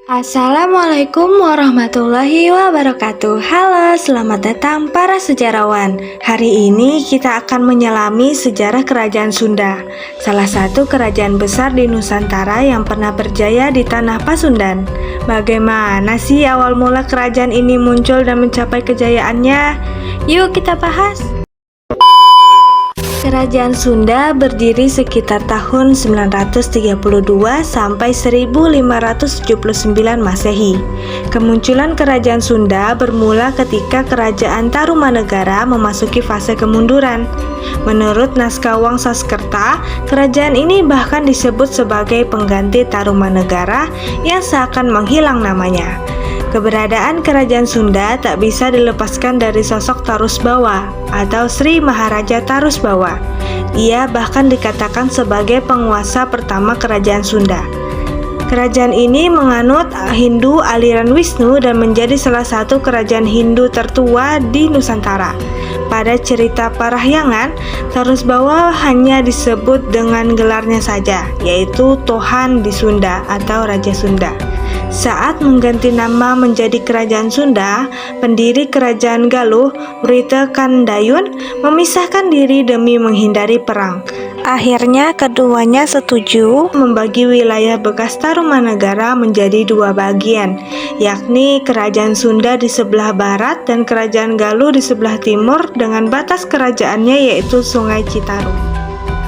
Assalamualaikum warahmatullahi wabarakatuh. Halo, selamat datang para sejarawan. Hari ini kita akan menyelami sejarah Kerajaan Sunda, salah satu kerajaan besar di Nusantara yang pernah berjaya di tanah Pasundan. Bagaimana sih awal mula kerajaan ini muncul dan mencapai kejayaannya? Yuk kita bahas. Kerajaan Sunda berdiri sekitar tahun 932 sampai 1579 Masehi. Kemunculan Kerajaan Sunda bermula ketika Kerajaan Tarumanegara memasuki fase kemunduran. Menurut naskah Wangsaskerta, kerajaan ini bahkan disebut sebagai pengganti Tarumanegara yang seakan menghilang namanya. Keberadaan Kerajaan Sunda tak bisa dilepaskan dari sosok Tarusbawa atau Sri Maharaja Tarusbawa. Ia bahkan dikatakan sebagai penguasa pertama Kerajaan Sunda. Kerajaan ini menganut Hindu aliran Wisnu dan menjadi salah satu kerajaan Hindu tertua di Nusantara. Pada cerita Parahyangan, Tarusbawa hanya disebut dengan gelarnya saja, yaitu Tohan di Sunda atau Raja Sunda. Saat mengganti nama menjadi Kerajaan Sunda, pendiri Kerajaan Galuh, Write Kandayun, memisahkan diri demi menghindari perang. Akhirnya keduanya setuju membagi wilayah bekas Tarumanegara menjadi dua bagian, yakni Kerajaan Sunda di sebelah barat dan Kerajaan Galuh di sebelah timur dengan batas kerajaannya yaitu Sungai Citarum.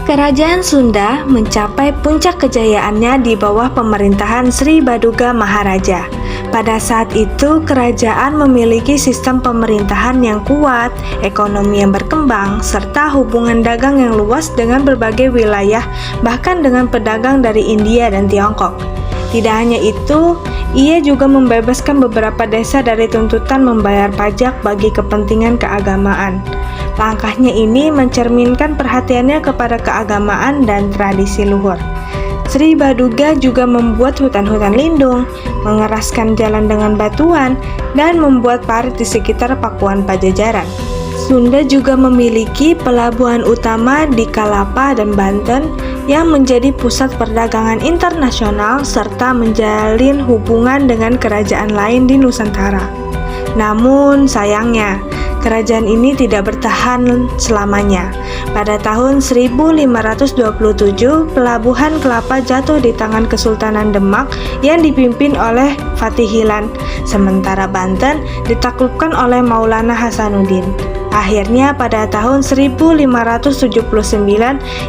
Kerajaan Sunda mencapai puncak kejayaannya di bawah pemerintahan Sri Baduga Maharaja. Pada saat itu, kerajaan memiliki sistem pemerintahan yang kuat, ekonomi yang berkembang, serta hubungan dagang yang luas dengan berbagai wilayah, bahkan dengan pedagang dari India dan Tiongkok. Tidak hanya itu, ia juga membebaskan beberapa desa dari tuntutan membayar pajak bagi kepentingan keagamaan. Langkahnya ini mencerminkan perhatiannya kepada keagamaan dan tradisi luhur. Sri Baduga juga membuat hutan-hutan lindung, mengeraskan jalan dengan batuan, dan membuat parit di sekitar Pakuan Pajajaran. Sunda juga memiliki pelabuhan utama di Kalapa dan Banten yang menjadi pusat perdagangan internasional serta menjalin hubungan dengan kerajaan lain di Nusantara. Namun sayangnya, kerajaan ini tidak bertahan selamanya. Pada tahun 1527, pelabuhan Kelapa jatuh di tangan Kesultanan Demak yang dipimpin oleh Fatihilan, sementara Banten ditaklukkan oleh Maulana Hasanuddin. Akhirnya pada tahun 1579,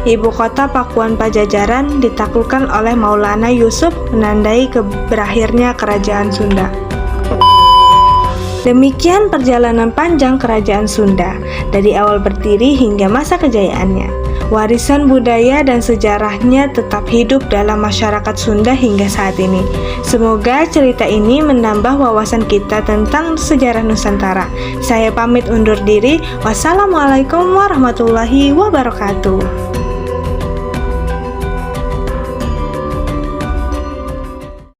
ibu kota Pakuan Pajajaran ditaklukkan oleh Maulana Yusuf, menandai berakhirnya Kerajaan Sunda. Demikian perjalanan panjang Kerajaan Sunda, dari awal berdiri hingga masa kejayaannya. Warisan budaya dan sejarahnya tetap hidup dalam masyarakat Sunda hingga saat ini. Semoga cerita ini menambah wawasan kita tentang sejarah Nusantara. Saya pamit undur diri. Wassalamualaikum warahmatullahi wabarakatuh.